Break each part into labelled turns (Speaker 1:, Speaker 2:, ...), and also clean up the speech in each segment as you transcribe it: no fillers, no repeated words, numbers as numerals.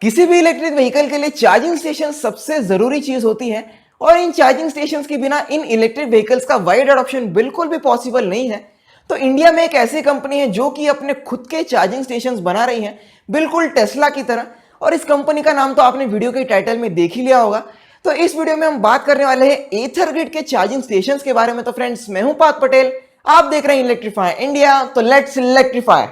Speaker 1: किसी भी electric vehicle के लिए चार्जिंग स्टेशन सबसे जरूरी चीज होती है और इन चार्जिंग स्टेशंस के बिना इन इलेक्ट्रिक व्हीकल्स का वाइड अडॉप्शन बिल्कुल भी पॉसिबल नहीं है। तो इंडिया में एक ऐसी कंपनी है जो कि अपने खुद के चार्जिंग स्टेशंस बना रही है, बिल्कुल टेस्ला की तरह। और इस कंपनी का नाम तो आपने वीडियो के टाइटल में देख ही लिया होगा। तो इस वीडियो में हम बात करने वाले हैं एथरग्रिड के चार्जिंग स्टेशंस के बारे में। तो फ्रेंड्स, मैं हूं पार्थ पटेल, आप देख रहे हैं इलेक्ट्रीफाई इंडिया। तो लेट्स इलेक्ट्रीफाई।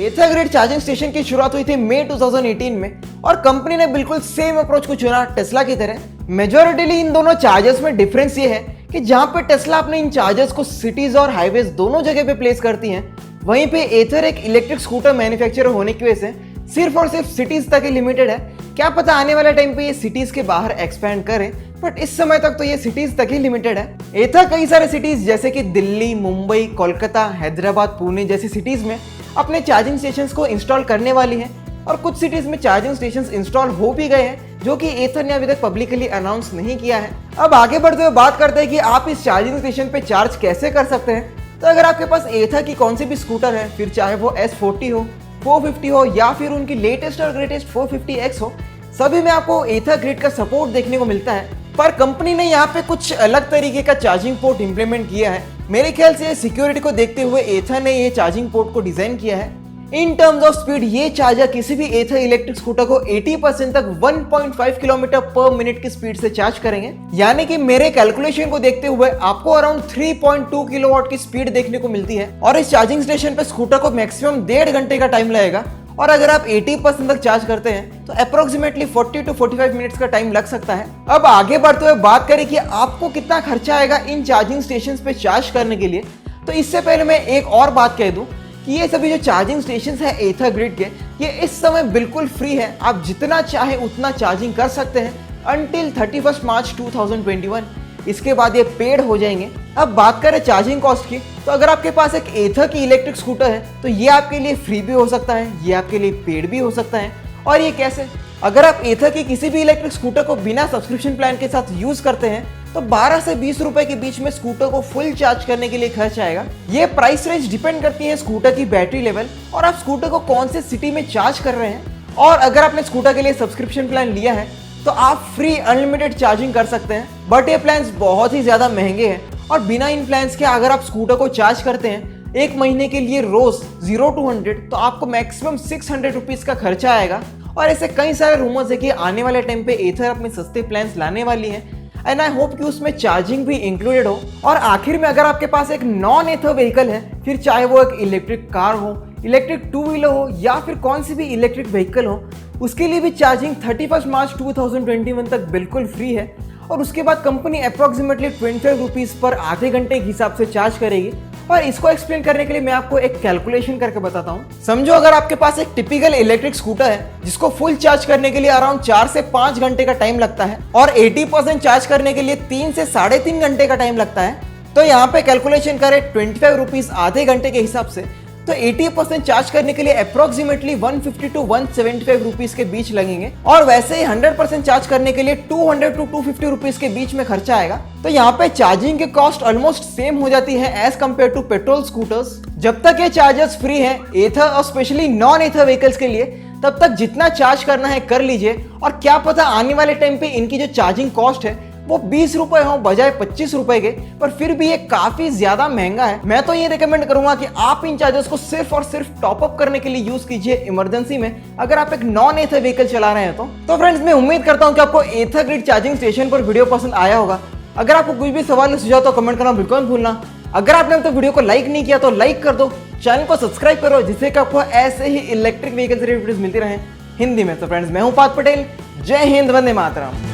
Speaker 1: एथरग्रिड चार्जिंग स्टेशन की शुरुआत हुई थी मई 2018 में और कंपनी ने बिल्कुल सेम अप्रोच को चुना टेस्ला की तरह। मेजॉरिटीली इन दोनों चार्जर्स में डिफरेंस ये है कि जहां पे टेस्ला अपने इन चार्जर्स को सिटीज और हाईवेज दोनों जगह पे प्लेस करती हैं, वहीं पे एथर एक इलेक्ट्रिक स्कूटर मैन्युफैक्चरर होने की वजह से सिर्फ और सिर्फ सिटीज तक ही लिमिटेड है। क्या पता आने वाले टाइम पे ये सिटीज के बाहर एक्सपैंड करे, बट इस समय तक तो ये सिटीज तक ही लिमिटेड है। एथर कई सारे सिटीज जैसे कि दिल्ली, मुंबई, कोलकाता, हैदराबाद, पुणे जैसी सिटीज में अपने चार्जिंग स्टेशंस को इंस्टॉल करने वाली है और कुछ सिटीज में चार्जिंग स्टेशंस इंस्टॉल हो भी गए हैं, जो कि एथर ने अभी तक पब्लिकली अनाउंस नहीं किया है। अब आगे बढ़ते हुए बात करते हैं कि आप इस चार्जिंग स्टेशन पे चार्ज कैसे कर सकते हैं। तो अगर आपके पास एथर की कौन सी भी स्कूटर है, फिर चाहे वो S40 हो, 450 हो या फिर उनकी लेटेस्ट और ग्रेटेस्ट 450X हो, सभी में आपको एथरग्रिड का सपोर्ट देखने को मिलता है। पर कंपनी ने यहाँ पे कुछ अलग तरीके का चार्जिंग पोर्ट इंप्लीमेंट किया है। मेरे ख्याल से सिक्योरिटी को देखते हुए एथर ने ये चार्जिंग पोर्ट को डिजाइन किया है। इन टर्म्स ऑफ स्पीड ये चार्जर किसी भी एथर इलेक्ट्रिक स्कूटर को 80% तक 1.5 किलोमीटर पर मिनट की स्पीड से चार्ज करेंगे। यानी कि मेरे कैलकुलेशन को देखते हुए आपको अराउंड 3.2 किलोवाट की स्पीड देखने को मिलती है और इस चार्जिंग स्टेशन पे स्कूटर को मैक्सिमम 1.5 घंटे का टाइम लगेगा। और अगर आप 80% तक चार्ज करते हैं तो अप्रोक्सीमेटली 40 to 45 मिनट्स का टाइम लग सकता है। अब आगे बढ़ते हुए बात करें कि आपको कितना खर्चा आएगा इन चार्जिंग स्टेशंस पे चार्ज करने के लिए, तो इससे पहले मैं एक और बात कह दूं कि ये सभी जो चार्जिंग स्टेशंस है एथरग्रिड के, ये इस समय बिल्कुल फ्री है। आप जितना चाहे उतना चार्जिंग कर सकते हैं अंटिल 31 मार्च 2021। इसके बाद ये पेड हो जाएंगे। अब बात करें चार्जिंग कॉस्ट की, तो अगर आपके पास एक एथर की इलेक्ट्रिक स्कूटर है तो ये आपके लिए फ्री भी हो सकता है, ये आपके लिए पेड भी हो सकता है। और ये कैसे? अगर आप एथर की किसी भी इलेक्ट्रिक स्कूटर को बिना सब्सक्रिप्शन प्लान के साथ यूज करते हैं तो 12 से 20 रुपए के बीच में स्कूटर को फुल चार्ज करने के लिए खर्च आएगा। ये प्राइस रेंज डिपेंड करती है स्कूटर की बैटरी लेवल और आप स्कूटर को कौन से सिटी में चार्ज कर रहे हैं। और अगर आपने स्कूटर के लिए सब्सक्रिप्शन प्लान लिया है तो आप फ्री अनलिमिटेड चार्जिंग कर सकते हैं, बट ये प्लान्स बहुत ही ज्यादा महंगे हैं। और बिना इन प्लान्स के अगर आप स्कूटर को चार्ज करते हैं एक महीने के लिए रोज 0 to 100, तो आपको मैक्सिमम 600 रुपीज का खर्चा आएगा। और ऐसे कई सारे रूमर्स है कि आने वाले टाइम पे एथर अपने सस्ते प्लान्स लाने वाली है एंड आई होप कि उसमें चार्जिंग भी इंक्लूडेड हो। और आखिर में अगर आपके पास एक नॉन एथर व्हीकल है, फिर चाहे वो एक इलेक्ट्रिक कार हो, इलेक्ट्रिक 2 व्हीलर हो या फिर कौन सी भी इलेक्ट्रिक व्हीकल हो, उसके लिए भी चार्जिंग 31 मार्च 2021 तक बिल्कुल फ्री है। और उसके बाद कंपनी अप्रोक्सीमेटली 25 रुपीज पर आधे घंटे के हिसाब से चार्ज करेगी। और इसको एक्सप्लेन करने के लिए मैं आपको एक कैलकुलेशन करके बताता हूँ। समझो अगर आपके पास एक टिपिकल इलेक्ट्रिक स्कूटर है जिसको फुल चार्ज करने के लिए अराउंड 4 से 5 घंटे का टाइम लगता है और 80% चार्ज करने के लिए 3 से 3.5 घंटे का टाइम लगता है, तो यहाँ पे कैलकुलेशन करें 25 रुपीज आधे घंटे के हिसाब से, तो 80% चार्ज करने के लिए अप्रोक्सीमेटली 150 to 175 रुपीज के बीच लगेंगे। और वैसे ही 100% चार्ज करने के लिए 200 to 250 रुपीज के बीच में खर्चा आएगा। तो यहाँ पे चार्जिंग की कॉस्ट ऑलमोस्ट सेम हो जाती है as compare to petrol scooters. जब तक ये चार्जर्स फ्री है एथर और स्पेशली नॉन एथर व्हीकल्स के लिए, तब तक जितना चार्ज करना है कर लीजिए। और क्या पता आने वाले टाइम पे इनकी जो चार्जिंग कॉस्ट है वो 20 रुपए हो बजाय 25 रुपए के, पर फिर भी ये काफी ज्यादा महंगा है। मैं तो ये रिकमेंड करूंगा कि आप इन चार्जर्स को सिर्फ और सिर्फ टॉप अप करने के लिए यूज कीजिए इमरजेंसी में, अगर आप एक नॉन एथर व्हीकल चला रहे हैं तो फ्रेंड्स, मैं उम्मीद करता हूं कि आपको एथरग्रिड चार्जिंग स्टेशन पर वीडियो पसंद आया होगा। अगर आपको कोई भी सवाल या सुझाव तो कमेंट करना बिल्कुल मत भूलना। अगर आपने अब तक वीडियो को लाइक नहीं किया तो लाइक कर दो, चैनल को सब्सक्राइब करो जिससे कि आपको ऐसे ही इलेक्ट्रिक व्हीकल से रिलेटेड वीडियोस मिलती रहे हिंदी में। तो फ्रेंड्स, मैं हूं पार्थ पटेल। जय हिंद, वंदे मातरम।